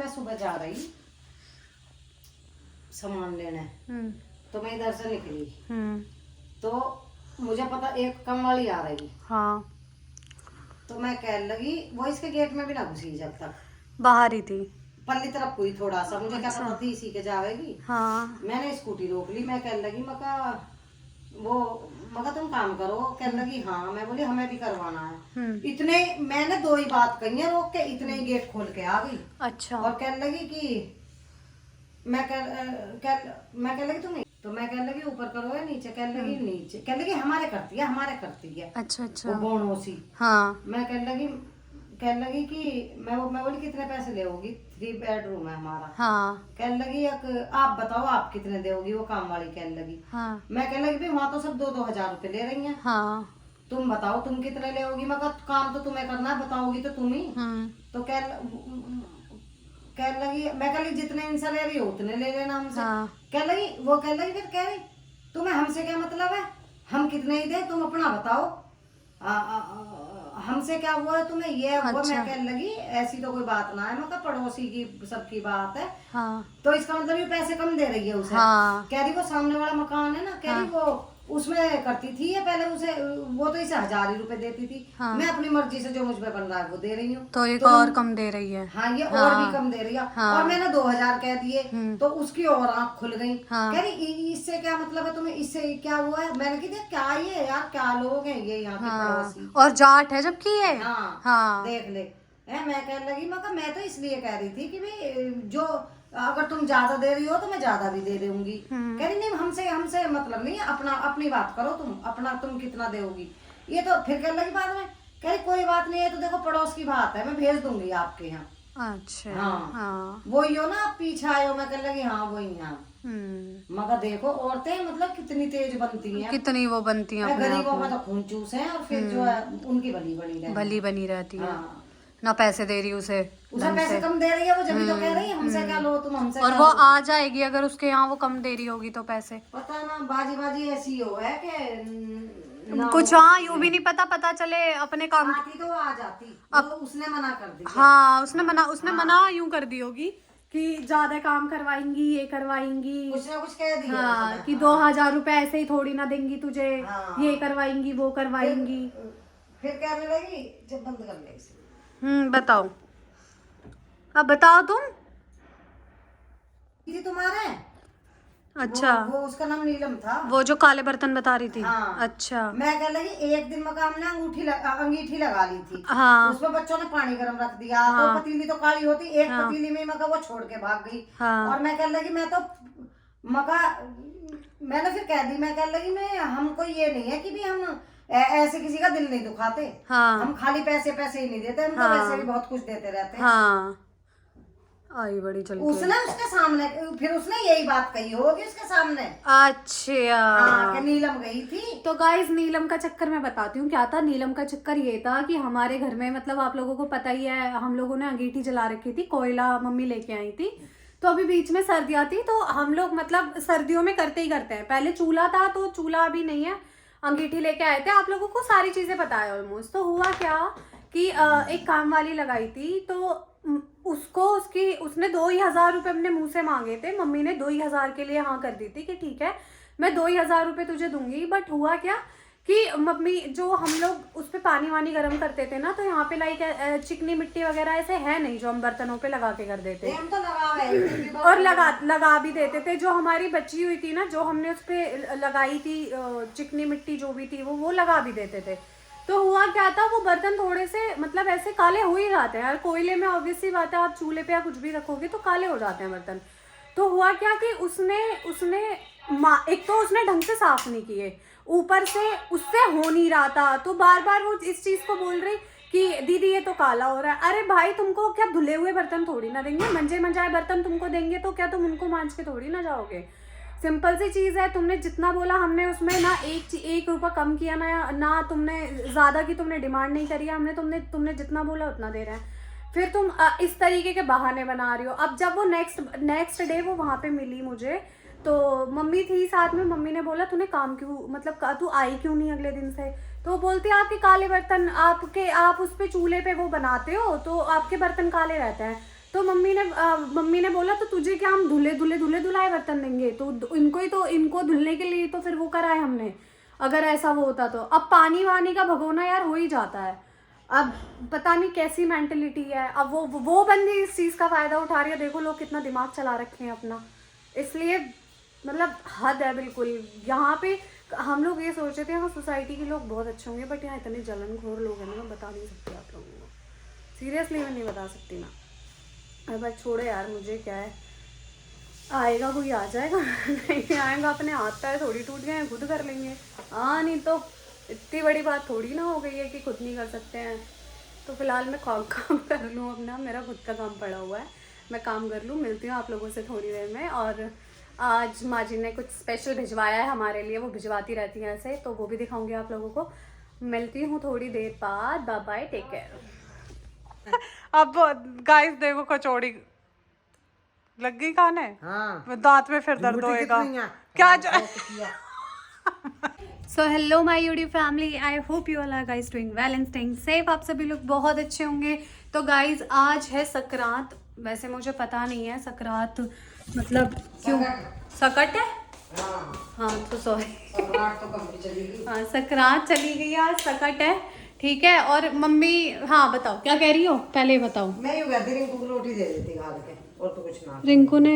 मैं सुबह जा रही सामान लेने, तो मैं इधर से निकली तो मुझे पता एक कम वाली आ रही। हाँ। तो मैं कहने लगी वो इसके गेट में भी ना घुसी, जब तक बाहर ही थी। पल्ली तरफ हुई थोड़ा सा, मुझे क्या अच्छा। पता थी इसी के जाएगी। हाँ। मैंने स्कूटी रोक ली, मैं कहने लगी मका तुम काम करो। कहने लगी हाँ। मैं बोली हमें भी करवाना है। इतने मैंने 2 ही बात कही है रोक के, इतने ही गेट खोल के आ गई। अच्छा। और कहने लगी कि मैं कहने लगी तुम, तो मैं कहने लगी ऊपर करो या नीचे। कहने लगी नीचे। कहने लगी हमारे करती है। अच्छा अच्छा। वो बोनो सी। हाँ। मैं कहने लगी कि मैं बोली कितने पैसे लेगी? 3 बेडरूम है हमारा। हाँ। कहने लगी आप बताओ आप कितने दोगी? वो काम वाली कहने लगी। हाँ। मैं कहने लगी वहाँ तो सब 2-2 हजार रुपए ले रही हैं। हाँ। तुम बताओ तुम कितने लेगी? मैं कहा काम तो तुम्हें करना है, बताओगी तो तुम ही। तो कहने लगी, मैं कह लगी जितने इनसे ले रही हो उतने ले लेना हमसे। हाँ। कह लगी फिर कह रही तुम्हें हमसे क्या मतलब है? हम कितने ही दे, तुम अपना बताओ। हमसे क्या हुआ है तुम्हें? ये हुआ। अच्छा। मैं कहने लगी ऐसी तो कोई बात ना है, मैं कहा पड़ोसी की सबकी बात है। हाँ। तो इसका मतलब ये पैसे कम दे रही है उसे। हाँ। कह रही वो सामने वाला मकान है ना, कह रही वो उसमें करती थी ये पहले, उसे वो तो इसे 1000 ही रुपए देती थी। हाँ। मैं अपनी मर्जी से जो मुझ पे बन रहा है वो दे रही हूँ। तो एक और कम दे रही है। हाँ, ये और भी कम दे रही है। हाँ। और मैंने 2000 कह दिए तो उसकी और आंख खुल गई। हाँ। कह रही इससे क्या मतलब है तुम्हें? इससे क्या हुआ है? मैंने कहा क्या ये यार, क्या लोग हैं ये यहाँ के पड़ोसी। और जाट है जबकि ये। हाँ, हाँ। देख ले। मैं कहने लगी मैं तो इसलिए कह रही थी कि भाई जो अगर तुम ज्यादा दे रही हो तो मैं ज्यादा भी दे दूंगी। कह रही नहीं हमसे मतलब नहीं है, अपनी बात करो तुम तुम कितना दोगी। ये तो फिर कहने लगी बाद में, कह रही कोई बात नहीं है, तो देखो पड़ोस की बात है, मैं भेज दूंगी आपके यहाँ। अच्छा। हाँ। वही हो ना, आप पीछे आए हो। मैं कहने लगी हाँ वही यहाँ। मगर देखो औरतें मतलब कितनी तेज बनती हैं, कितनी वो बनती हैं अपने आप गरीबों में। का तो खून चूस है, और फिर जो है उनकी भली बनी रहती है। हाँ। ना पैसे दे रही उसे पैसे कम दे रही है वो, जब तो कह रही है हमसे क्या लो तुम हमसे। और वो आ जाएगी अगर उसके यहाँ वो कम दे रही होगी तो पैसे। पता ना बाजी ऐसी हो है कि कुछ हाँ यूं भी नहीं पता चले अपने काम। आती तो आ जाती, वो उसने मना कर दी। हाँ उसने मना यूं कर दी होगी कि ज्यादा काम करवाएंगी, ये करवाएंगी, कुछ ना कुछ कह दिया। हाँ कि 2000 रुपए ऐसे ही थोड़ी ना देंगी तुझे। ये करवाएंगी वो करवाएंगी। फिर कहने लगी जब बंद कर ले इसे। बताओ, अब बताओ तुम। दीदी तुम्हारे अच्छा। वो उसका नाम नीलम था, वो जो काले बर्तन बता रही थी। हाँ। अच्छा। मैं कह लगी एक दिन मकाम ने अंगीठी लगा ली थी। हाँ। उसमें बच्चों ने पानी गर्म रख दिया। हाँ। तो पतीली तो काली होती, एक पतीली में मका वो छोड़ के भाग गई। हाँ। और मैं कह लगी मैं तो मका, मैंने फिर कह दी, मैं कह लगी हमको ये नहीं है कि भी हम ऐसे किसी का दिल नहीं दुखाते। हाँ। हम खाली पैसे ही नहीं देते, हम तो वैसे भी बहुत कुछ देते रहते हैं। हाँ। आई बड़ी चल उसने उसके सामने, फिर उसने यही बात कही होगी उसके सामने। अच्छा। हाँ, कि नीलम गई थी। तो गाइस नीलम का चक्कर मैं बताती हूँ क्या था। नीलम का चक्कर ये था कि हमारे घर में मतलब आप लोगों को पता ही है, हम लोगों ने अंगीठी जला रखी थी, कोयला मम्मी लेके आई थी। तो अभी बीच में सर्दियाँ थी तो हम लोग मतलब सर्दियों में करते ही करते हैं। पहले चूल्हा था तो चूल्हा अभी नहीं है, अंगीठी लेके आए थे। आप लोगों को सारी चीजें पता है ऑलमोस्ट। तो हुआ क्या कि एक काम वाली लगाई थी तो उसने 2000 रुपये अपने मुंह से मांगे थे। मम्मी ने 2000 के लिए हाँ कर दी थी कि ठीक है मैं 2000 रुपये तुझे दूंगी। बट हुआ क्या कि मम्मी जो हम लोग उस पर पानी वानी गर्म करते थे ना, तो यहाँ पे लाइक चिकनी मिट्टी वगैरह ऐसे है नहीं जो हम बर्तनों पे लगा के कर देते। हम तो और लगा भी देते थे। जो हमारी बची हुई थी ना, जो हमने उस पे लगाई थी चिकनी मिट्टी जो भी थी वो लगा भी देते थे। तो हुआ क्या था, वो बर्तन थोड़े से मतलब ऐसे काले हो ही जाते हैं यार। कोयले में ऑब्वियस सी बात है, आप चूल्हे पे या कुछ भी रखोगे तो काले हो जाते हैं बर्तन। तो हुआ क्या कि उसने एक तो उसने ढंग से साफ नहीं किए, ऊपर से उससे हो नहीं रहा था। तो बार बार वो इस चीज को बोल रही कि दीदी ये तो काला हो रहा है। अरे भाई तुमको क्या धुले हुए बर्तन थोड़ी ना देंगे, मंजाए बर्तन तुमको देंगे तो क्या तुम उनको मांझ के थोड़ी ना जाओगे। सिंपल सी चीज है, तुमने जितना बोला हमने उसमें ना एक रुपया कम किया ना तुमने ज्यादा की तुमने डिमांड नहीं करी है। हमने तुमने जितना बोला उतना दे रहे हैं। फिर तुम इस तरीके के बहाने बना रही हो। अब जब वो नेक्स्ट डे वो वहां पे मिली मुझे, तो मम्मी थी साथ में। मम्मी ने बोला तूने काम क्यों, मतलब तू आई क्यों नहीं अगले दिन से। तो बोलती है आपके काले बर्तन, आप उस पे चूल्हे पे वो बनाते हो तो आपके बर्तन काले रहते हैं। तो मम्मी ने बोला तो तुझे क्या हम धुले धुलाए बर्तन देंगे, तो इनको धुलने के लिए तो फिर वो कराए हमने, अगर ऐसा वो होता तो। अब पानी वानी का भगोना यार हो ही जाता है। अब पता नहीं कैसी मेंटेलिटी है, अब वो बंदी इस चीज़ का फ़ायदा उठा रही है। देखो लोग कितना दिमाग चला रखे हैं अपना, इसलिए मतलब हद है बिल्कुल। यहाँ पे हम लोग ये सोच रहे थे हाँ सोसाइटी के लोग बहुत अच्छे होंगे, बट यहाँ इतने जलनखोर लोग हैं ना, मैं बता नहीं सकती आप लोगों को, सीरियसली मैं नहीं बता सकती ना। अरे भाई छोड़ो यार, मुझे क्या है, आएगा कोई आ जाएगा नहीं आएगा, अपने हाथ पैर थोड़ी टूट गए हैं, खुद कर लेंगे। हाँ नहीं तो इतनी बड़ी बात थोड़ी ना हो गई है कि खुद नहीं कर सकते हैं। तो फिलहाल मैं काम कर लूँ अपना, मेरा खुद का काम पड़ा हुआ है, मैं काम कर लूँ। मिलती हूँ आप लोगों से थोड़ी देर में। और आज माँ जी ने कुछ स्पेशल भिजवाया है हमारे लिए, वो भिजवाती रहती हैं ऐसे, तो वो भी दिखाऊंगी आप लोगों को। मिलती हूँ थोड़ी देर बाद, बाय बाय, टेक केयर। अब गाइस देखो कचौड़ी लग गई खाने, हाँ दांत में फिर दर्द होएगा क्या। So hello my YouTube family, I hope you all are guys doing well and staying safe. आप सभी लोग बहुत अच्छे होंगे। तो गाइस आज है संक्रांत, वैसे मुझे पता नहीं है संक्रांत मतलब क्यों सकट है। हाँ तो सॉरी, हाँ संक्रांत चली गई, आज सकट है, ठीक है। और मम्मी, हाँ बताओ क्या कह रही हो, पहले बताओ। मैं यूं कहती रिंकू को रोटी दे देती खा के, और तो कुछ ना। रिंकू ने,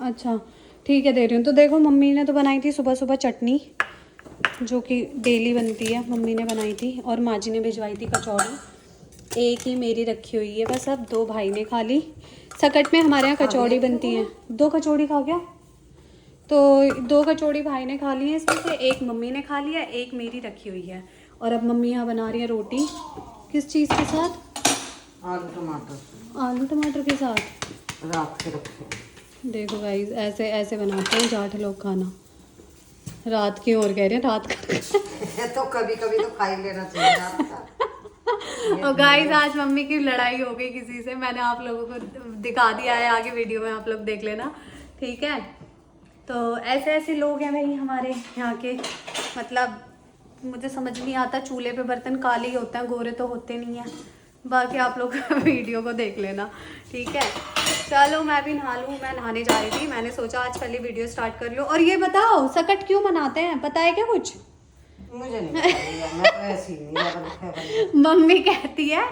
अच्छा ठीक है दे रही हूँ। तो देखो मम्मी ने तो बनाई थी सुबह सुबह चटनी, जो कि डेली बनती है, मम्मी ने बनाई थी। और माँ जी ने भिजवाई थी कचौड़ी, एक ही मेरी रखी हुई है बस, अब 2 भाई ने खा ली। सकट में हमारे यहाँ कचौड़ी बनती है, 2 कचौड़ी खा गया, तो 2 कचौड़ी भाई ने खा ली है, इसमें से एक मम्मी ने खा लिया, एक मेरी रखी हुई है। और अब मम्मी यहाँ बना रही है रोटी, किस चीज़ के साथ, आलू टमाटर, आलू टमाटर के साथ, रात के रखे। देखो गाइस ऐसे ऐसे बनाते हैं जाट लोग खाना, रात की, और कह रहे हैं रात का तो कभी कभी तो खा ही लेना चाहिए रात का। और गाइस आज मम्मी की लड़ाई हो गई किसी से, मैंने आप लोगों को दिखा दिया है, आगे वीडियो में आप लोग देख लेना, ठीक है। तो ऐसे ऐसे लोग हैं भाई हमारे यहाँ के, मतलब मुझे समझ नहीं आता, चूल्हे पे बर्तन काले ही होते हैं, गोरे तो होते नहीं हैं। बाकी आप लोग वीडियो को देख लेना, ठीक है। चलो मैं भी नहा लूँ, मैं नहाने जा रही थी, मैंने सोचा आज पहले वीडियो स्टार्ट कर लो। और ये बताओ सकट क्यों मनाते हैं, पता है क्या कुछ? मुझे नहीं पता, मैं तो ऐसी नहीं ज्यादा लिखा मम्मी कहती है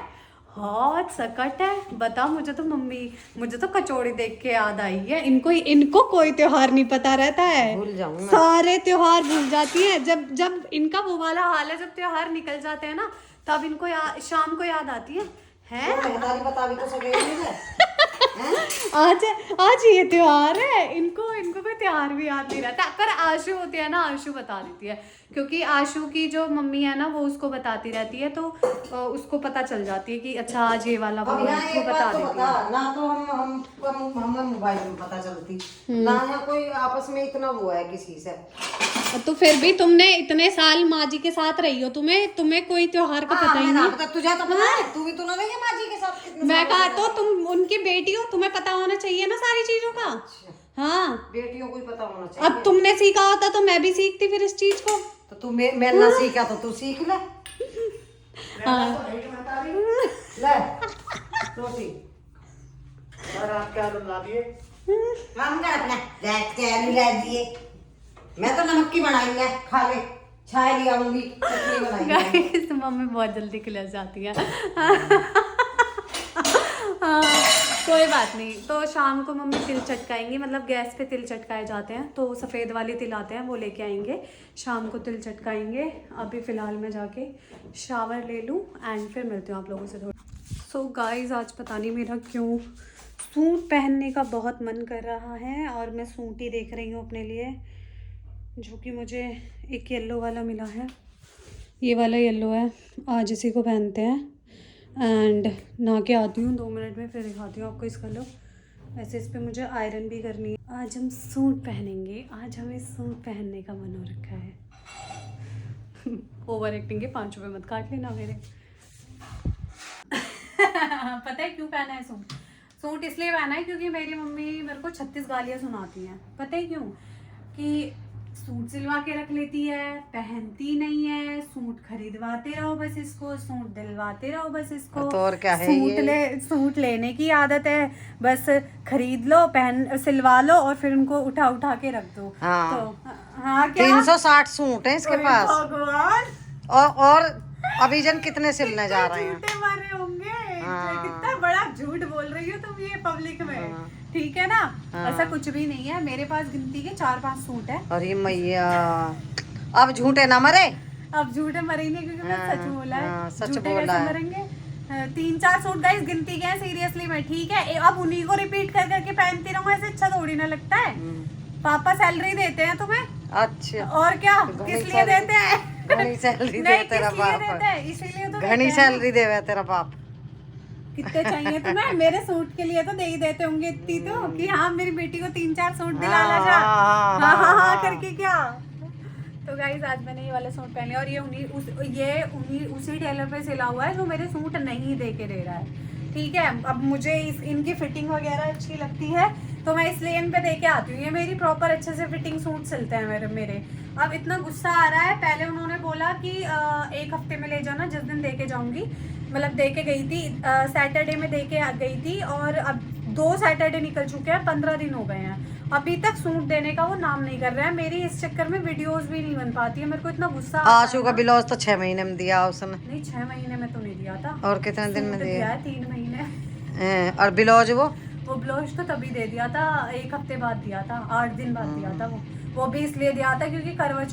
हाँ सकट है, बता मुझे तो कचौड़ी देख के याद आई है। इनको कोई त्योहार नहीं पता रहता है, भूल जाऊं मैं। सारे त्योहार भूल जाती है। जब इनका वो वाला हाल है, जब त्योहार निकल जाते हैं ना, तब इनको शाम को याद आती है बता भी तो सके मुझे। आज ये त्योहार है, इनको कोई त्योहार भी याद नहीं रहता। पर आशु होती है ना, आशु बता देती है, क्योंकि आशु की जो मम्मी है ना वो उसको बताती रहती है, तो उसको पता चल जाती है कि अच्छा आज ये वाला वो उसको बता देती है ना। तो हम मोबाइल में पता चलती ना, यहाँ कोई आपस में इतना वो है किसी से। तो फिर भी तुमने इतने साल माँ जी के साथ रही हो, तुम्हें कोई त्योहार का पता ही नहीं। तुझे तो पता है, तू भी तो ना रही है माँ जी के साथ कितने मैं कहा तो तुम उनकी बेटी हो, तुम्हें पता होना चाहिए ना सारी चीजों का। हाँ बेटियों को ही पता होना चाहिए। अब तुमने सीखा होता तो मैं भी सीखती फिर इस चीज को। तो तू मैं ना सीखा तो तू सीख ले। ले रोटी और आप क्या ला दिए? हम क्या अपना क्या मिला दिए। मैं तो नमक की बनाई है, खा ले, चाय ले आऊंगी, चटनी बनाई है। मम्मी बहुत जल्दी खिलस जाती है। हाँ, कोई बात नहीं। तो शाम को मम्मी तिल चटकाएंगी, मतलब गैस पे तिल चटकाए जाते हैं, तो सफ़ेद वाले तिल आते हैं वो लेके आएंगे, शाम को तिल चटकाएंगे। अभी फ़िलहाल मैं जाके शावर ले लूँ एंड फिर मिलती हूँ आप लोगों से थोड़ा। सो गाइस आज पता नहीं मेरा क्यों सूट पहनने का बहुत मन कर रहा है, और मैं सूट ही देख रही हूँ अपने लिए, जो कि मुझे एक येलो वाला मिला है, ये वाला येलो है। आज इसी को पहनते हैं एंड नहा के आती हूँ 2 मिनट में, फिर दिखाती हूँ आपको इसका लुक। वैसे इस पर मुझे आयरन भी करनी है। आज हम सूट पहनेंगे, आज हमें सूट पहनने का मन हो रखा है। ओवर एक्टिंग के 5 रुपये मत काट लेना मेरे। पता है क्यों पहना है सूट इसलिए पहना है क्योंकि मेरी मम्मी मेरे को 36 गालियाँ सुनाती हैं। पता है क्यों? कि सूट सिलवा के रख लेती है, पहनती नहीं है, सूट खरीदवाते रहो बस इसको, सूट दिलवाते रहो बस इसको। तो और क्या है सूट लेने की आदत है, बस खरीद लो, पहन सिलवा लो और फिर उनको उठा उठा के रख दो। हाँ। तो हाँ क्या 360 सूट है इसके पास। भगवान, और अभी जन कितने सिलने जा रहे हैं। झूठे मारे होंगे। हाँ। कितना बड़ा झूठ बोल रही हो तुम ये पब्लिक में। हाँ। ठीक है ना। हाँ। ऐसा कुछ भी नहीं है, मेरे पास गिनती के 4-5 सूट है। अरे मैया, अब झूठे ना मरे। अब झूठे मरेंगे क्योंकि मैं सच बोला है। हाँ, सच झूठे बोला कैसे है। मरेंगे। 3-4 सूट गाइस गिनती के हैं सीरियसली में, ठीक है। अब उन्हीं को रिपीट कर करके पहनती रहूं, ऐसे अच्छा थोड़ी ना लगता है। पापा सैलरी देते हैं तुम्हें। अच्छा। और क्या, किस लिए देते हैं? घनी सैलरी दे नहीं, तेरा किस लिए बाप। देते हैं? इसीलिए तो देते घनी हैं ना। सैलरी देवे तेरा बाप। कितने चाहिए तुम्हें? मेरे सूट के लिए तो दे ही देते होंगे इतनी तो, कि हाँ मेरी बेटी को 3-4 सूट दिला ला जा। हाँ करके क्या। तो गाइस आज मैंने ये वाले सूट पहने, और ये उसी टेलर पे सिला हुआ है जो मेरे सूट नहीं दे के दे रहा है। ठीक है, अब मुझे इनकी फिटिंग वगैरह अच्छी लगती है तो मैं इसलिए इन पे दे के आती हूँ। ये मेरी प्रॉपर अच्छे से फिटिंग सूट सिलते हैं मेरे। अब इतना गुस्सा आ रहा है, पहले उन्होंने बोला कि 1 हफ्ते में ले जाना, जिस दिन दे के जाऊंगी, मतलब दे के गई थी सैटरडे में दे के गई थी, और अब 2 सैटरडे निकल चुके हैं, 15 दिन हो गए हैं, अभी तक सूट देने का वो नाम नहीं कर रहा है। मेरी इस चक्कर में वीडियोस भी नहीं बन पाती है, मेरे को इतना गुस्सा आता है। आशु का ब्लाउज तो 6 महीने में दिया उसने। नहीं 6 महीने में तो नहीं दिया था। और कितने दिन में दिया है? 3 महीने। और ब्लाउज वो ब्लाउज तो तभी दे दिया था, 1 हफ्ते बाद दिया था, 8 दिन बाद दिया था। वो भी इसलिए दिया था क्योंकि करवा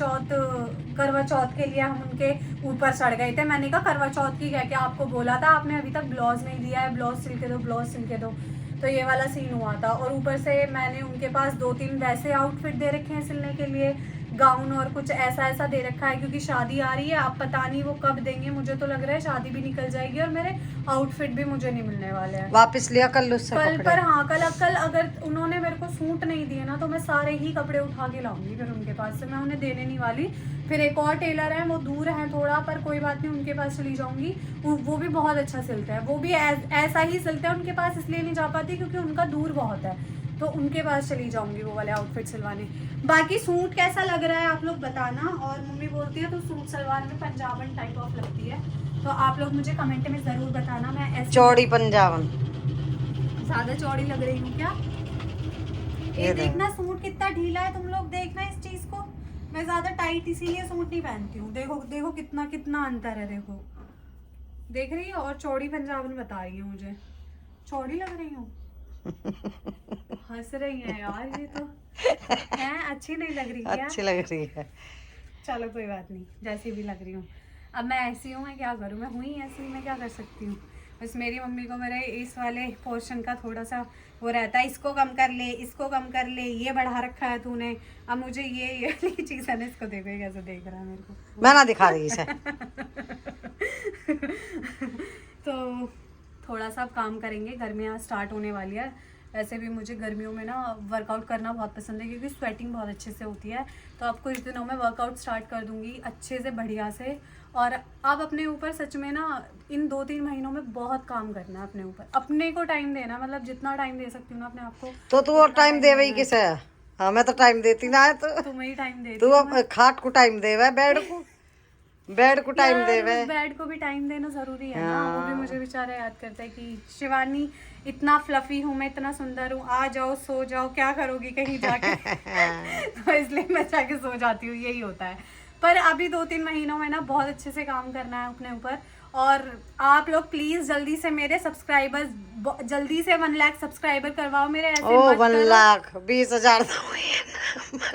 चौथ के लिए हम उनके ऊपर चढ़ गए थे। मैंने कहा करवा चौथ की कह के आपको बोला था, आपने अभी तक ब्लाउज नहीं दिया है, ब्लाउज सिल के दो, ब्लाउज सिल के दो। तो ये वाला सीन हुआ था। और ऊपर से मैंने उनके पास 2-3 वैसे आउटफिट दे रखे हैं सिलने के लिए, गाउन और कुछ ऐसा दे रखा है, क्योंकि शादी आ रही है। अब पता नहीं वो कब देंगे, मुझे तो लग रहा है शादी भी निकल जाएगी और मेरे आउटफिट भी मुझे नहीं मिलने वाले हैं। वापस लिया कल उससे कल पर हाँ, कल अगर उन्होंने मेरे को सूट नहीं दिए ना तो मैं सारे ही कपड़े उठा के लाऊंगी फिर उनके पास से, मैं उन्हें देने नहीं वाली। फिर एक और टेलर है, वो दूर है थोड़ा, पर कोई बात नहीं, उनके पास चली जाऊंगी। वो भी बहुत अच्छा सिलते हैं, वो भी ऐसा ही सिलते हैं। उनके पास इसलिए नहीं जा पाती क्योंकि उनका दूर बहुत है, तो उनके पास चली जाऊंगी वो वाले आउटफिट सिलवाने। बाकी सूट कैसा लग रहा है आप लोग बताना। और मम्मी बोलती है तो सूट सलवार में पंजाबन टाइप ऑफ लगती है, तो आप लोग मुझे कमेंट में जरूर बताना। मैं ऐसे चौड़ी पंजाबन ज्यादा चौड़ी लग रही हूँ क्या? ये देखना सूट कितना ढीला है, तुम लोग देखना इस चीज को। मैं ज्यादा टाइट इसीलिए सूट नहीं पहनती हूँ। देखो कितना अंतर है, देखो देख रही हो। और चौड़ी पंजाबन बता रही है मुझे, चौड़ी लग रही हूँ। हंस रही है यार, ये तो है अच्छी नहीं लग रही क्या? अच्छी लग रही है। चलो कोई बात नहीं, जैसी भी लग रही हूँ। अब मैं ऐसी हूँ, मैं क्या करूँ, मैं हुई ऐसी, मैं क्या कर सकती हूँ। बस मेरी मम्मी को मेरे इस वाले पोर्शन का थोड़ा सा वो रहता है, इसको कम कर ले, इसको कम कर ले, ये बढ़ा रखा है तूने। अब मुझे ये चीज़ है ना, इसको देखो ये कैसे देख रहा है मेरे को, मैं ना दिखा रही इसे। तो थोड़ा सा काम करेंगे, गर्मियाँ स्टार्ट होने वाली है। वैसे भी मुझे गर्मियों में ना वर्कआउट करना बहुत पसंद है, क्योंकि स्वेटिंग बहुत अच्छे से होती है। तो अब कुछ दिनों में वर्कआउट स्टार्ट कर दूंगी अच्छे से, बढ़िया से। और अब अपने ऊपर सच में ना इन 2-3 महीनों में बहुत काम करना है अपने ऊपर, अपने को टाइम देना, मतलब जितना टाइम दे सकती हूँ ना अपने आप को। तो तू और टाइम देवे ही किसे? हाँ मैं तो टाइम देती ना है, तो तुम्हें ही टाइम दे। तू अब खाट को टाइम देवे, बेड को टाइम देवे। बेड को भी टाइम देना जरूरी है ना। वो भी मुझे बेचारा याद करता है कि शिवानी इतना फ्लफी हूँ मैं, इतना सुंदर हूँ, आ जाओ सो जाओ, क्या करोगी कहीं जाके। तो इसलिए मैं जाके सो जाती हूँ, यही होता है। पर अभी 2-3 महीनों में ना बहुत अच्छे से काम करना है अपने ऊपर। और आप लोग प्लीज जल्दी से मेरे सब्सक्राइबर्स, जल्दी से 1 लाख सब्सक्राइबर करवाओ मेरे। ऐसे ओ मत 1 करो। लाख 20,000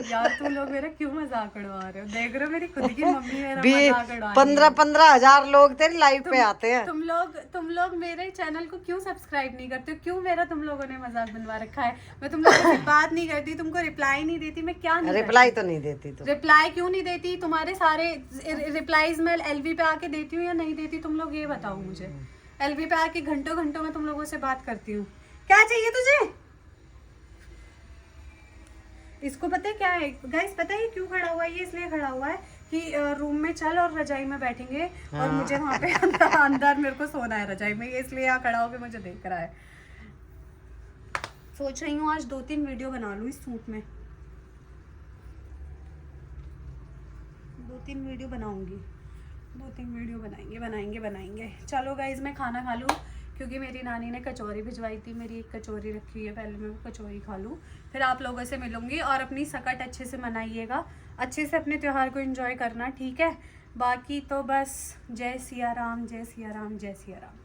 यार तुम लोग मेरा क्यों मजाक उड़वा रहे हो? देख रहे हो मेरी खुद की मम्मी मेरा मजाक उड़वा रही है। 15,000 लोग तेरी लाइव पे आते हैं। तुम लोग मेरे चैनल को क्यों सब्सक्राइब नहीं करते हो? क्यों मेरा तुम लोगों ने मजाक बनवा रखा है? मैं तुम लोगों से बात नहीं करती, तुमको रिप्लाई नहीं देती, मैं क्या नहीं रिप्लाई तो नहीं देती तू। रिप्लाई क्यों नहीं देती? तुम्हारे सारे रिप्लाईज मैं एलवी पे आके देती हूँ या नहीं देती, तुम लोग ये बताओ मुझे। एलवी पे आके घंटों घंटों में तुम लोगों से बात करती हूँ। क्या चाहिए तुझे? इसको पता है क्या है गाइस? पता है क्यों खड़ा हुआ है? ये इसलिए खड़ा हुआ है कि रूम में चल और रजाई में बैठेंगे। और मुझे वहाँ पे अंदर मेरे को सोना है रजाई में, इसलिए यहाँ खड़ा होकर मुझे देख रहा है। सोच रही हूँ आज 2-3 वीडियो बना लूँ इस सूट में। 2-3 वीडियो बनाऊंगी, 2-3 वीडियो बनाएंगे। चलो गाइज मैं खाना खा लूँ, क्योंकि मेरी नानी ने कचौरी भिजवाई थी, मेरी एक कचौरी रखी हुई है, पहले मैं वो कचौरी खा लूँ, फिर आप लोगों से मिलूंगी। और अपनी सकट अच्छे से मनाइएगा, अच्छे से अपने त्यौहार को एंजॉय करना, ठीक है। बाकी तो बस जय सिया राम, जय सिया राम, जय सिया राम।